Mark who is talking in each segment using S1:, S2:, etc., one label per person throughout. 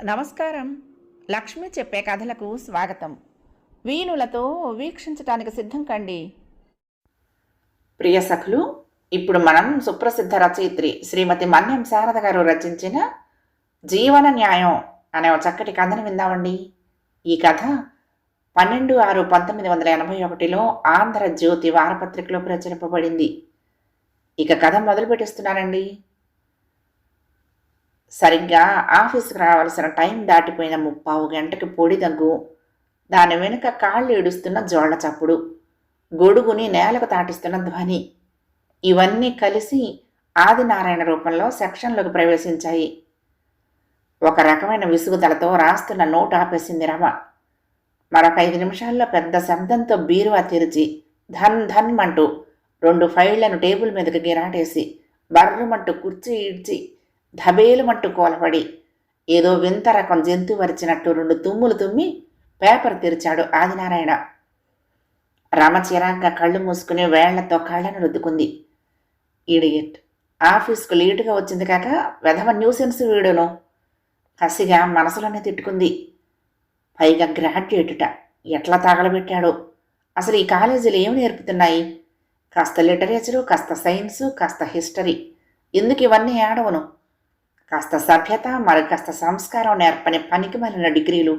S1: నమస్కారం. లక్ష్మి చెప్పే కథలకు స్వాగతం. వీణులతో వీక్షించటానికి సిద్ధం కండి. ప్రియ సఖులు, ఇప్పుడు మనం సుప్రసిద్ధ రచయిత్రి శ్రీమతి మన్యం శారద గారు రచించిన జీవన న్యాయం అనే ఒక చక్కటి కథను విందామండి. ఈ కథ 12/6/1981లో ఆంధ్రజ్యోతి వారపత్రికలో ప్రచురింపబడింది. ఇక కథ మొదలు పెట్టిస్తున్నానండి. సరిగ్గా ఆఫీస్కి రావాల్సిన టైం దాటిపోయిన 3:15 గంటకి పొడి దగ్గు, దాని వెనుక కాళ్ళు ఏడుస్తున్న జోళ్ల చప్పుడు, గొడుగుని నేలకు తాటిస్తున్న ధ్వని, ఇవన్నీ కలిసి ఆదినారాయణ రూపంలో సెక్షన్లోకి ప్రవేశించాయి. ఒక రకమైన విసుగుదలతో రాస్తున్న నోటు ఆపేసింది రమ. మరొక 5 నిమిషాల్లో పెద్ద శబ్దంతో బీరువా తెరిచి ధన్ ధన్ అంటూ 2 ఫైళ్లను టేబుల్ మీదకి గిరాటేసి బర్రుమంటూ కుర్చీ ఈడ్చి ధబేలుమంటూ కోలపడి ఏదో వింత రకం జంతువు వరిచినట్టు 2 తుమ్ములు తుమ్మి పేపర్ తెరిచాడు ఆదినారాయణ. రమ చిరాగ్గా కళ్ళు మూసుకుని వేళ్లతో కళ్ళను రుద్దుకుంది. ఈడియట్, ఆఫీస్కు లేటుగా వచ్చింది కాక వెధవ న్యూసెన్స్ వీడును కసిగా మనసులోనే తిట్టుకుంది. పైగా గ్రాడ్యుయేటుట, ఎట్లా తగలబెట్టాడో. అసలు ఈ కాలేజీలు ఏమి నేర్పుతున్నాయి? కాస్త లిటరేచరు, కాస్త సైన్సు, కాస్త హిస్టరీ, ఎందుకు ఇవన్నీ ఆడవను? కాస్త సభ్యత, మరి కాస్త సంస్కారం నేర్పని పనికి మాలిన డిగ్రీలు.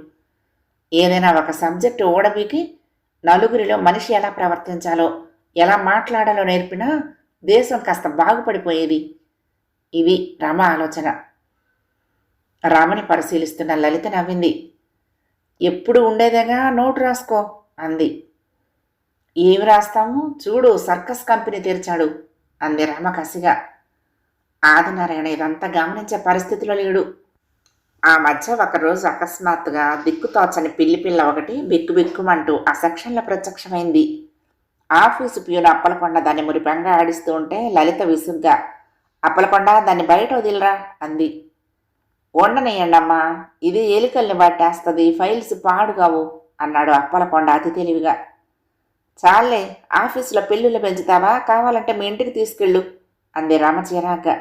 S1: ఏదైనా ఒక సబ్జెక్టు ఓడబీకి నలుగురిలో మనిషి ఎలా ప్రవర్తించాలో, ఎలా మాట్లాడాలో నేర్పినా దేశం కాస్త బాగుపడిపోయేది. ఇవి రమ ఆలోచన. రామని పరిశీలిస్తున్న లలిత నవ్వింది. ఎప్పుడు ఉండేదేగా, నోటు రాసుకో అంది. ఏమి రాస్తాము, చూడు సర్కస్ కంపెనీ తెరిచాడు అంది రామ కసిగా. ఆదినారాయణ ఇదంతా గమనించే పరిస్థితిలో లేడు. ఆ మధ్య ఒకరోజు అకస్మాత్తుగా దిక్కుతోచని పిల్లి పిల్ల ఒకటి బిక్కుబిక్కుమంటూ ఆ సెక్షన్లో ప్రత్యక్షమైంది. ఆఫీసు ప్యూన్ అప్పలకొండ దాన్ని మురిపెంగా ఆడిస్తూ ఉంటే లలిత విసుగ్గా, అప్పలకొండ దాన్ని బయట వదిలిరా అంది. ఉండనియండమ్మా, ఇది ఎలికల్ని పట్టేస్తుంది, ఫైల్స్ పాడుగావు అన్నాడు అప్పలకొండ అతి తెలివిగా. చాలే, ఆఫీసులో పిల్లులు పెంచుతావా, కావాలంటే మీ ఇంటికి తీసుకెళ్ళు అంది రమ చిరాగ్గా.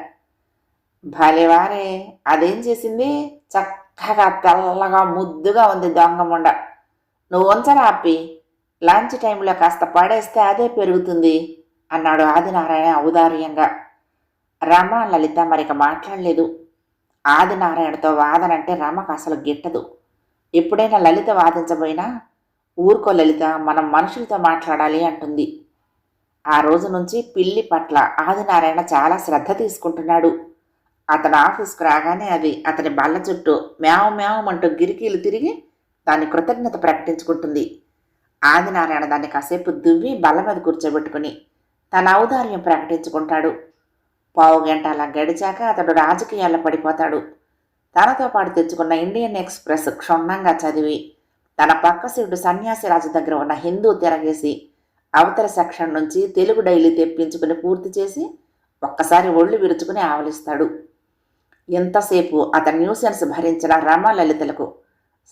S1: భలేవారే, అదేం చేసింది? చక్కగా తెల్లగా ముద్దుగా ఉంది దొంగముండ. నువ్వు ఉంచరా అప్పి, లంచ్ టైంలో కాస్త పడేస్తే అదే పెరుగుతుంది అన్నాడు ఆదినారాయణ ఔదార్యంగా. రమ లలిత మరిక మాట్లాడలేదు. ఆదినారాయణతో వాదనంటే రమకు అసలు గిట్టదు. ఎప్పుడైనా లలిత వాదించబోయినా ఊరుకో లలిత, మనం మనుషులతో మాట్లాడాలి అంటుంది. ఆ రోజు నుంచి పిల్లి పట్ల ఆదినారాయణ చాలా శ్రద్ధ తీసుకుంటున్నాడు. అతను ఆఫీస్కు రాగానే అది అతని బల్ల చుట్టూ మ్యావ్ మ్యావ్ అంటూ గిరికీలు తిరిగి దాన్ని కృతజ్ఞత ప్రకటించుకుంటుంది. ఆదినారాయణ దాన్ని కాసేపు దువ్వి బల్ల మీద కూర్చోబెట్టుకుని తన ఔదార్యం ప్రకటించుకుంటాడు. 15 గంట అలా గడిచాక అతడు రాజకీయాల్లో పడిపోతాడు. తనతో పాటు తెచ్చుకున్న ఇండియన్ ఎక్స్ప్రెస్ క్షుణ్ణంగా చదివి తన పక్క సీటు సన్యాసిరాజు దగ్గర ఉన్న హిందూ తిరగేసి అవతల సెక్షన్ నుంచి తెలుగు డైలీ తెప్పించుకుని పూర్తి చేసి ఒక్కసారి ఒళ్ళు విరుచుకుని ఆవలిస్తాడు. ఎంతసేపు అతని న్యూసెన్స్ భరించిన రమ లలితలకు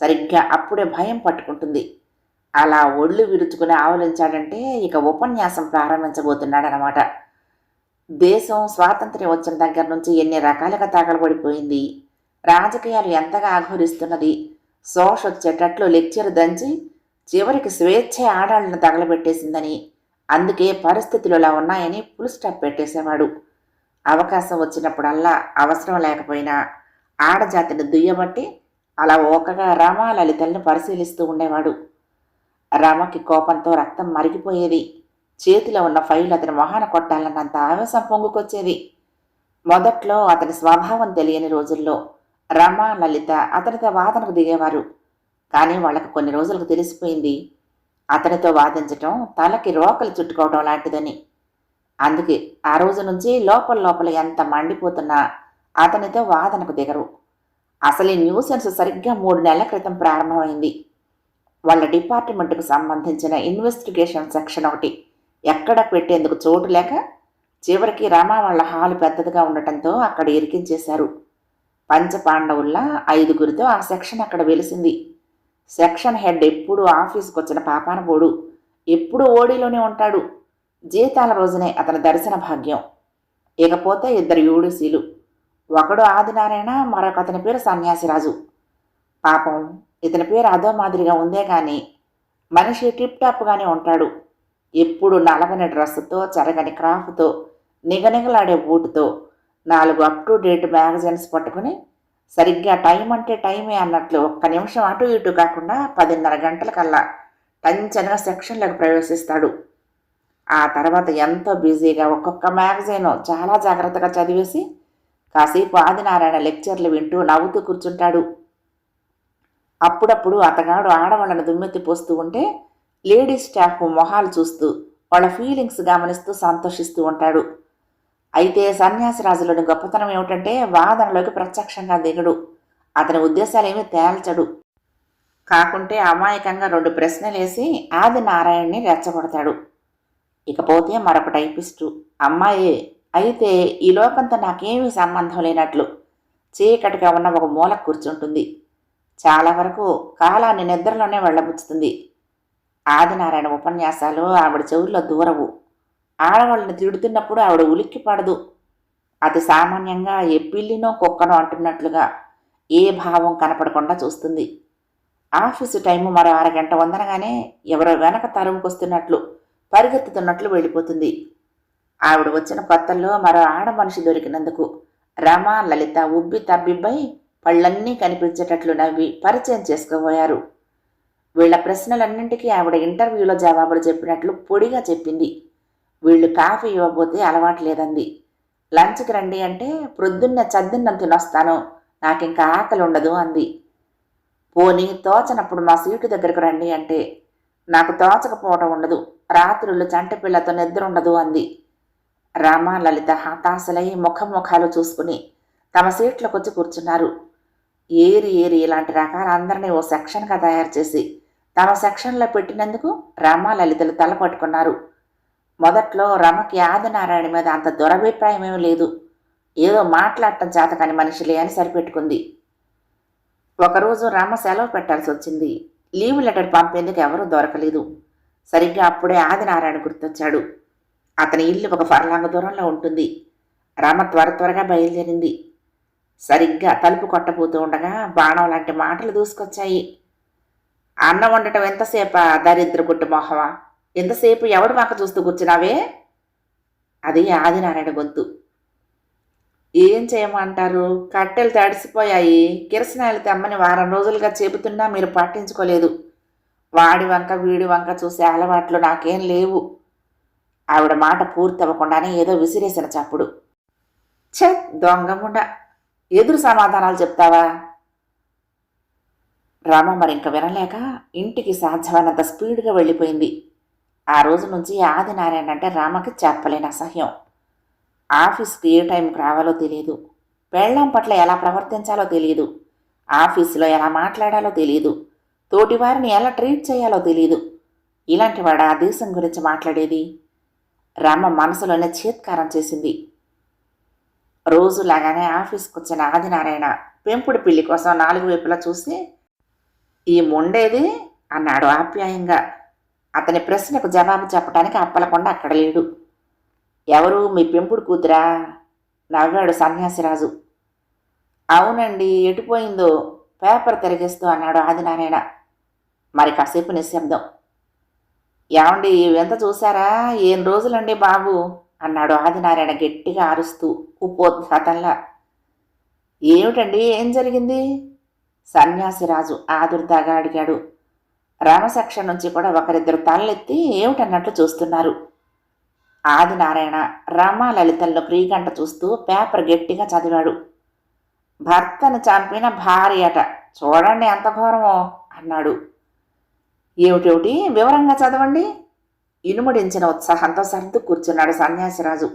S1: సరిగ్గా అప్పుడే భయం పట్టుకుంటుంది. అలా ఒళ్ళు విరుచుకుని ఆవలించాడంటే ఇక ఉపన్యాసం ప్రారంభించబోతున్నాడనమాట. దేశం స్వాతంత్ర్యం వచ్చిన దగ్గర నుంచి ఎన్ని రకాలుగా తగలబడిపోయింది, రాజకీయాలు ఎంతగా ఆఘోరిస్తున్నది, శోష వచ్చేటట్లు లెక్చర్ దంచి చివరికి స్వేచ్ఛ ఆడాళ్ళను తగలబెట్టేసిందని, అందుకే పరిస్థితులు ఇలా ఉన్నాయని ఫుల్ స్టాప్ పెట్టేసేవాడు. అవకాశం వచ్చినప్పుడల్లా అవసరం లేకపోయినా ఆడజాతిని దుయ్యబట్టి అలా ఓకగా రమ లలితల్ని పరిశీలిస్తూ ఉండేవాడు. రమకి కోపంతో రక్తం మరిగిపోయేది. చేతిలో ఉన్న ఫైల్ అతని మొహాన కొట్టాలన్నంత ఆవేశం పొంగుకొచ్చేది. మొదట్లో అతని స్వభావం తెలియని రోజుల్లో రమ లలిత అతనితో వాదనకు దిగేవారు. కానీ వాళ్ళకు కొన్ని రోజులకు తెలిసిపోయింది అతనితో వాదించటం తలకి రోకలు చుట్టుకోవడం లాంటిదని. అందుకే ఆ రోజు నుంచి లోపల ఎంత మండిపోతున్నా అతనితో వాదనకు దిగరు. అసలు ఈ న్యూసెన్స్ సరిగ్గా 3 నెలల క్రితం ప్రారంభమైంది. వాళ్ళ డిపార్ట్మెంట్కు సంబంధించిన ఇన్వెస్టిగేషన్ సెక్షన్ ఒకటి ఎక్కడ పెట్టేందుకు చోటు లేక చివరికి రమ వాళ్ళ హాలు పెద్దదిగా ఉండటంతో అక్కడ ఇరికించేశారు. పంచపాండవుల్లా 5గురితో ఆ సెక్షన్ అక్కడ వెలిసింది. సెక్షన్ హెడ్ ఎప్పుడు ఆఫీస్కి వచ్చిన పాపాన పోడు, ఎప్పుడు ఓడిలోనే ఉంటాడు. జీతాల రోజునే అతని దర్శన భాగ్యం. ఇకపోతే 2 యూడిసీలు, ఒకడు ఆదినారాయణ, మరొక అతని పేరు సన్యాసిరాజు. పాపం ఇతని పేరు అదో మాదిరిగా ఉందే గాని మనిషి టిప్ టాప్గానే ఉంటాడు. ఎప్పుడు నలగని డ్రెస్సుతో, చెరగని క్రాఫ్తో, నిగనిగలాడే బూటుతో, 4 అప్ టు డేట్ మ్యాగజైన్స్ పట్టుకుని సరిగ్గా టైం అంటే టైమే అన్నట్లు ఒక్క నిమిషం అటు ఇటు కాకుండా 10:30 గంటలకల్లా టంచనగా సెక్షన్లకు ప్రవేశిస్తాడు. ఆ తర్వాత ఎంతో బిజీగా ఒక్కొక్క మ్యాగజైన్ చాలా జాగ్రత్తగా చదివేసి కాసేపు ఆదినారాయణ లెక్చర్లు వింటూ నవ్వుతూ కూర్చుంటాడు. అప్పుడప్పుడు అతగాడు ఆడవాళ్ళను దుమ్మెత్తి పోస్తూ ఉంటే లేడీస్ స్టాఫ్ మొహాలు చూస్తూ వాళ్ళ ఫీలింగ్స్ గమనిస్తూ సంతోషిస్తూ ఉంటాడు. అయితే సన్యాసిరాజులోని గొప్పతనం ఏమిటంటే వాదనలోకి ప్రత్యక్షంగా దిగడు. అతని ఉద్దేశాలేమీ తేల్చడు. కాకుంటే అమాయకంగా 2 ప్రశ్నలేసి ఆదినారాయణ్ణి రెచ్చగొడతాడు. ఇకపోతే మరొక టైపిస్టు అమ్మాయే, అయితే ఈ లోకంతో నాకేమీ సంబంధం లేనట్లు చీకటిగా ఉన్న ఒక మూల కూర్చుంటుంది. చాలా వరకు కాలాన్ని నిద్రలోనే వెళ్ళబుచ్చుతుంది. ఆదినారాయణ ఉపన్యాసాలు ఆవిడ చెవుల్లో దూరవు. ఆడవాళ్ళని తిడుతున్నప్పుడు ఆవిడ ఉలిక్కి పడదు. అతి సామాన్యంగా ఏ పిల్లినో కుక్కనో అంటున్నట్లుగా ఏ భావం కనపడకుండా చూస్తుంది. ఆఫీసు టైము మరో 1/2 గంట ఉందనగానే ఎవరో వెనక తరుముకొస్తున్నట్లు పరిగెత్తుతున్నట్లు వెళ్ళిపోతుంది. ఆవిడ వచ్చిన కొత్తల్లో మరో ఆడ మనిషి దొరికినందుకు రమ, లలిత ఉబ్బి తబ్బిబ్బై పళ్ళన్నీ కనిపించేటట్లు నవ్వి పరిచయం చేసుకోబోయారు. వీళ్ల ప్రశ్నలన్నింటికీ ఆవిడ ఇంటర్వ్యూలో జవాబులు చెప్పినట్లు పొడిగా చెప్పింది. వీళ్ళు కాఫీ ఇవ్వబోతే అలవాటు లేదంది. లంచ్కి రండి అంటే ప్రొద్దున్న చద్దిన్నం తినొస్తాను, నాకింకా ఆకలి ఉండదు అంది. పోనీ తోచనప్పుడు మా సీటు దగ్గరకు రండి అంటే నాకు తోచకపోవటం ఉండదు, రాత్రుళ్ళు చంటి పిల్లతో నిద్ర ఉండదు అంది. రామ, లలిత హతాశలై ముఖాలు చూసుకుని తమ సీట్లకు వచ్చి కూర్చున్నారు. ఏరి ఇలాంటి రకాలందరినీ ఓ సెక్షన్గా తయారు చేసి తమ సెక్షన్లో పెట్టినందుకు రమ, లలితలు తల పట్టుకున్నారు. మొదట్లో రమకి ఆదినారాయణ మీద అంత దురభిప్రాయం ఏమీ లేదు. ఏదో మాట్లాడటం చేతకాని మనిషిలే అని సరిపెట్టుకుంది. ఒకరోజు రమ సెలవు పెట్టాల్సి వచ్చింది. లీవ్ లెటర్ పంపేందుకు ఎవరూ దొరకలేదు. సరిగ్గా అప్పుడే ఆదినారాయణ గుర్తొచ్చాడు. అతని ఇల్లు ఒక ఫర్లాంగ దూరంలో ఉంటుంది. రమ త్వరగా బయలుదేరింది. సరిగ్గా తలుపు కొట్టబోతూ ఉండగా బాణం లాంటి మాటలు దూసుకొచ్చాయి. అన్నం వండటం ఎంతసేపా దరిద్ర గుట్టు మొహమా, ఎంతసేపు ఎవడు మాక చూస్తూ కూర్చున్నావే? అది ఆదినారాయణ గొంతు. ఏం చేయమంటారు, కట్టెలు తడిసిపోయాయి, కిరసనాయలు తెమ్మని 1 వారం రోజులుగా చెబుతున్నా మీరు పట్టించుకోలేదు. వాడి వంక వీడి వంక చూసే అలవాట్లు నాకేం లేవు. ఆవిడ మాట పూర్తి అవ్వకుండానే ఏదో విసిరేసిన చప్పుడు. ఛ, దొంగముండ, ఎదురు సమాధానాలు చెప్తావా? రమ మరింక వినలేక ఇంటికి సాధ్యమైనంత స్పీడ్గా వెళ్ళిపోయింది. ఆ రోజు నుంచి ఆదినారాయణ అంటే రామకి చెప్పలేని అసహ్యం. ఆఫీస్కి ఏ టైంకి రావాలో తెలియదు, పెళ్ళాం పట్ల ఎలా ప్రవర్తించాలో తెలియదు, ఆఫీసులో ఎలా మాట్లాడాలో తెలియదు, తోటివారిని ఎలా ట్రీట్ చేయాలో తెలియదు. ఇలాంటి వాడు ఆ దేశం గురించి మాట్లాడేది? రమ మనసులోనే చీత్కారం చేసింది. రోజులాగానే ఆఫీస్కి వచ్చిన ఆదినారాయణ పెంపుడు పిల్లి కోసం 4 వైపులా చూసి ఈ మొండేది అన్నాడు ఆప్యాయంగా. అతని ప్రశ్నకు జవాబు చెప్పడానికి అప్పలకుండా అక్కడ లేడు. ఎవరు, మీ పెంపుడు కూతురా? నవ్వాడు సన్యాసిరాజు. అవునండి, ఎటుపోయిందో పేపర్ తిరిగిస్తూ అన్నాడు ఆదినారాయణ. మరి కాసేపు నిశ్శబ్దం. ఏమండి, ఎంత చూశారా, ఏం రోజులండి బాబు అన్నాడు ఆదినారాయణ గట్టిగా అరుస్తూ ఉపోద్ఘాతంలా. ఏమిటండి, ఏం జరిగింది? సన్యాసిరాజు ఆదుర్దాగా అడిగాడు. రామసక్ష నుంచి కూడా ఒకరిద్దరు తలెత్తి ఏమిటన్నట్లు చూస్తున్నారు. ఆదినారాయణ రమ, లలితలను క్రీగంట చూస్తూ పేపర్ గట్టిగా చదివాడు. భర్తను చంపిన భార్యట, చూడండి ఎంత ఘోరమో అన్నాడు. ఏమిటేమిటి, వివరంగా చదవండి. ఇనుముడించిన ఉత్సాహంతో సర్దు కూర్చున్నాడు సన్యాసిరాజు.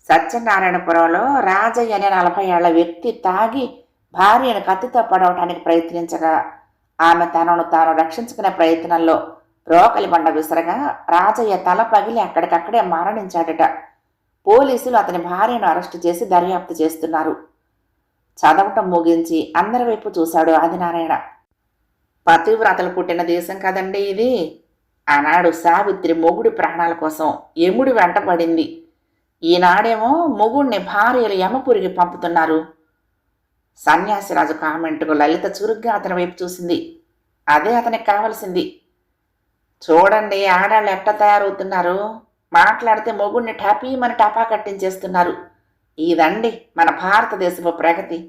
S1: సత్యనారాయణపురంలో రాజయ్య అనే 40 ఏళ్ల వ్యక్తి తాగి భార్యను కత్తితో పడవటానికి ప్రయత్నించగా ఆమె తనను తాను రక్షించుకునే ప్రయత్నంలో రోకలి బండ విసరగా రాజయ్య తల పగిలి అక్కడికక్కడే మరణించాడట. పోలీసులు అతని భార్యను అరెస్టు చేసి దర్యాప్తు చేస్తున్నారు. చదవటం ముగించి అందరి వైపు చూశాడు ఆదినారాయణ. పతివ్రతలు పుట్టిన దేశం కదండి ఇది అన్నాడు. సావిత్రి మొగుడి ప్రాణాల కోసం యముడి వెంటపడింది. ఈనాడేమో మొగుడిని భార్యలు యమపురికి పంపుతున్నారు. సన్యాసిరాజు కామెంటుకు లలిత చురుగ్గా అతని వైపు చూసింది. అదే అతనికి కావలసింది. చూడండి ఆడాళ్ళు ఎట్ట తయారవుతున్నారు, మాట్లాడితే మొగుడిని టపీమని టపా కట్టించేస్తున్నారు. ఇదండి మన భారతదేశపు ప్రగతి.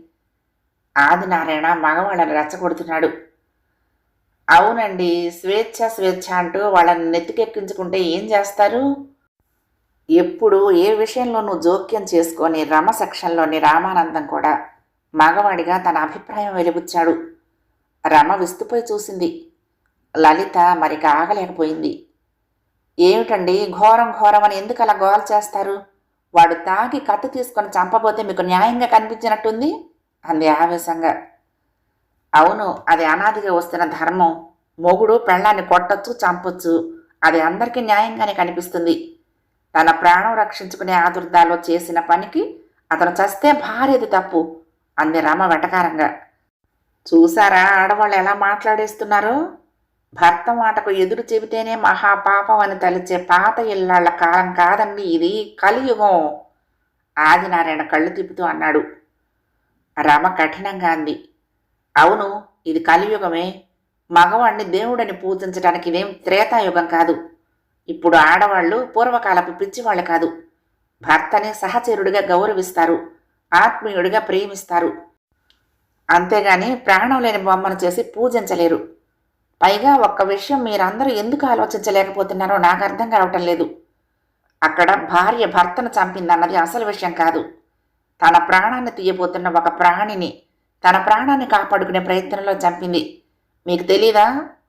S1: ఆదినారాయణ మగవాళ్ళని రెచ్చగొడుతున్నాడు. అవునండి, స్వేచ్ఛ స్వేచ్ఛ అంటూ వాళ్ళని నెత్తికెక్కించుకుంటే ఏం చేస్తారు? ఎప్పుడు ఏ విషయంలోనూ జోక్యం చేసుకొని రమ సెక్షన్లోని రామానందం కూడా మగవాడిగా తన అభిప్రాయం వెలిబుచ్చాడు. రమ విస్తుపోయి చూసింది. లలిత మరిక ఆగలేకపోయింది. ఏమిటండి ఘోరం ఘోరం అని ఎందుకు అలా గోల చేస్తారు? వాడు తాగి కత్తి తీసుకొని చంపబోతే మీకు న్యాయంగా కనిపించినట్టుంది అంది ఆవేశంగా. అవును, అది అనాదిగా వస్తున్న ధర్మం. మొగుడు పెళ్ళాన్ని కొట్టొచ్చు, చంపొచ్చు. అది అందరికీ న్యాయంగానే కనిపిస్తుంది. తన ప్రాణం రక్షించుకునే ఆదుర్దాలో చేసిన పనికి అతను చస్తే భార్యది తప్పు అంది రమ వెటకారంగా. చూసారా ఆడవాళ్ళు ఎలా మాట్లాడేస్తున్నారో? భర్త మాటకు ఎదురు చెబితేనే మహాపాపం అని తలిచే పాత ఇళ్ళ కాలం కాదండి ఇది, కలియుగం. ఆదినారాయణ కళ్ళు తిప్పుతూ అన్నాడు. రమ కఠినంగా అంది. అవును, ఇది కలియుగమే. మగవాణ్ణి దేవుడని పూజించడానికి ఇదేం త్రేతాయుగం కాదు. ఇప్పుడు ఆడవాళ్లు పూర్వకాలపు పిచ్చివాళ్ళు కాదు. భర్తని సహచరుడిగా గౌరవిస్తారు, ఆత్మీయుడిగా ప్రేమిస్తారు. అంతేగాని ప్రాణం లేని బొమ్మను చేసి పూజించలేరు. పైగా ఒక్క విషయం మీరందరూ ఎందుకు ఆలోచించలేకపోతున్నారో నాకు అర్థం కావటం లేదు. అక్కడ భార్య భర్తను చంపిందన్నది అసలు విషయం కాదు. తన ప్రాణాన్ని తీయబోతున్న ఒక ప్రాణిని తన ప్రాణాన్ని కాపాడుకునే ప్రయత్నంలో చంపింది. మీకు తెలీదా?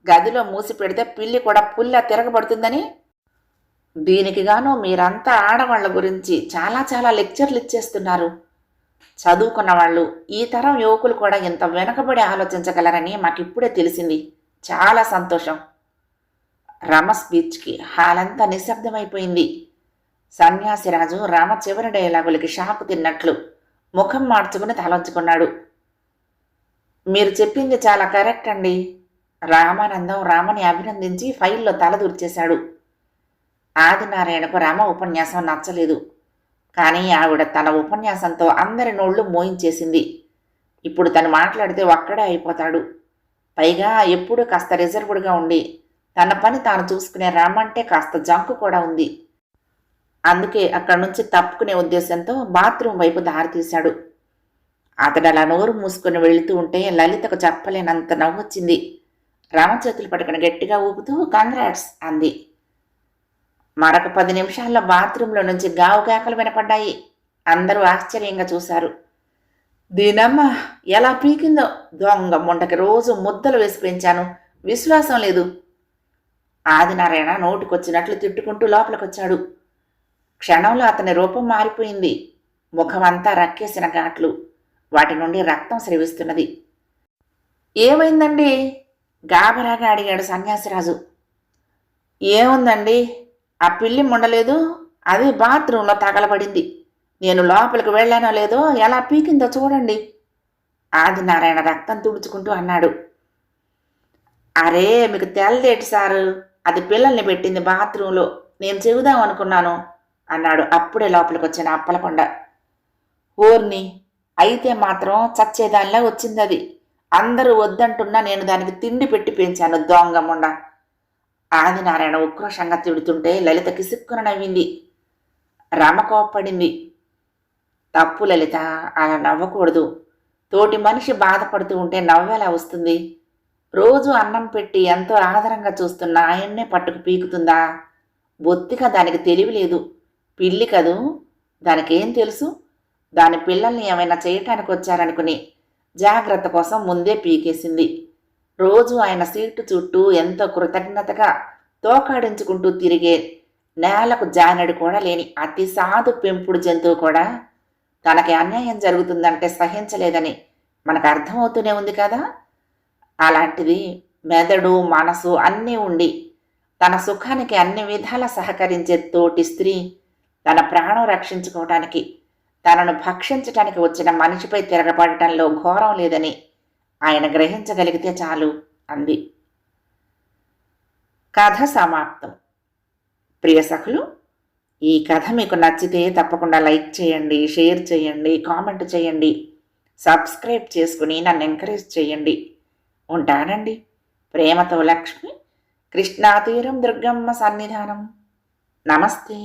S1: గదిలో మూసి పెడితే పిల్లి కూడా పుల్ల తిరగబడుతుందని. దీనికి గాను మీరంతా ఆడవాళ్ల గురించి చాలా చాలా లెక్చర్లు ఇచ్చేస్తున్నారు. చదువుకున్న వాళ్ళు, ఈ తరం యువకులు కూడా ఇంత వెనకబడి ఆలోచించగలరని మాకిప్పుడే తెలిసింది. చాలా సంతోషం. రమ స్పీచ్కి హాలంతా నిశ్శబ్దమైపోయింది. సన్యాసిరాజు రమ చివరి డైలాగులకి షాకు తిన్నట్లు ముఖం మార్చుకుని తలంచుకున్నాడు. మీరు చెప్పింది చాలా కరెక్ట్ అండి. రామానందం రామని అభినందించి ఫైల్లో తలదూర్చేశాడు. ఆదినారాయణకు రామ ఉపన్యాసం నచ్చలేదు. కానీ ఆవిడ తన ఉపన్యాసంతో అందరి నోళ్లు మోయించేసింది. ఇప్పుడు తను మాట్లాడితే ఒక్కడే అయిపోతాడు. పైగా ఎప్పుడూ కాస్త రిజర్వ్డ్గా ఉండి తన పని తాను చూసుకునే రామంటే కాస్త జంకు కూడా ఉంది. అందుకే అక్కడి నుంచి తప్పుకునే ఉద్దేశంతో బాత్రూం వైపు దారితీశాడు. అతడు అలా నోరు మూసుకుని వెళుతూ ఉంటే లలితకు చెప్పలేనంత నవ్వొచ్చింది. రామ చేతులు పట్టుకుని గట్టిగా ఊపుతూ కంగ్రాట్స్ అంది. మరొక 10 నిమిషాల్లో బాత్రూంలో నుంచి గావుగాకలు వినపడ్డాయి. అందరూ ఆశ్చర్యంగా చూశారు. దీనమ్మ ఎలా పీకిందో! దొంగ ముండకి రోజు ముద్దలు వేసి పెంచాను, విశ్వాసం లేదు. ఆదినారాయణ నోటికొచ్చినట్లు తిట్టుకుంటూ లోపలికొచ్చాడు. క్షణంలో అతని రూపం మారిపోయింది. ముఖమంతా రక్కేసిన ఘాట్లు, వాటి నుండి రక్తం స్రవిస్తున్నది. ఏమైందండి? గాబరాగా అడిగాడు సన్యాసిరాజు. ఏముందండి, ఆ పిల్లి ముండలేదు, అది బాత్రూంలో తగలబడింది. నేను లోపలికి వెళ్ళానో లేదో ఎలా పీకిందో చూడండి. ఆదినారాయణ రక్తం తుడుచుకుంటూ అన్నాడు. అరే మీకు తెల్లదేటి సారు, అది పిల్లల్ని పెట్టింది బాత్రూంలో, నేను చెబుదాం అనుకున్నాను అన్నాడు అప్పుడే లోపలికి వచ్చిన అప్పలకొండ. ఓర్ని, అయితే మాత్రం చచ్చేదానిలా వచ్చిందది. అందరూ వద్దంటున్నా నేను దానికి తిండి పెట్టి పెంచాను, దొంగముండ. ఆదినారాయణ ఉక్రోషంగా తిడుతుంటే లలిత కిసుక్కున నవ్వింది. రమ కోప్పడింది. తప్పు లలిత, అలా నవ్వకూడదు. తోటి మనిషి బాధపడుతూ ఉంటే నవ్వేలా వస్తుంది? రోజు అన్నం పెట్టి ఎంతో ఆదరంగా చూస్తున్న ఆయన్నే పట్టుకు పీకుతుందా? బొత్తిగా దానికి తెలివి లేదు. పిల్లి కదూ, దానికేం తెలుసు? దాని పిల్లల్ని ఏమైనా చేయటానికి వచ్చారనుకుని జాగ్రత్త కోసం ముందే పీకేసింది. రోజు ఆయన సీటు చుట్టూ ఎంతో కృతజ్ఞతగా తోకాడించుకుంటూ తిరిగే నేలకు జానెడు కూడా లేని అతి సాధు పెంపుడు జంతువు కూడా తనకి అన్యాయం జరుగుతుందంటే సహించలేదని మనకు అర్థమవుతూనే ఉంది కదా. అలాంటిది మెదడు, మనసు అన్నీ ఉండి తన సుఖానికి అన్ని విధాలా సహకరించే తోటి స్త్రీ తన ప్రాణం రక్షించుకోవటానికి, తనను భక్షించటానికి వచ్చిన మనిషిపై తిరగబడటంలో ఘోరం లేదని ఆయన గ్రహించగలిగితే చాలు అంది. కథ సమాప్తం. ప్రియ సఖులు, ఈ కథ మీకు నచ్చితే తప్పకుండా లైక్ చేయండి, షేర్ చేయండి, కామెంట్ చేయండి, సబ్స్క్రైబ్ చేసుకుని నన్ను ఎంకరేజ్ చేయండి. ఉంటానండి. ప్రేమతో లక్ష్మి, కృష్ణాతీరం దుర్గమ్మ సన్నిధానం. నమస్తే.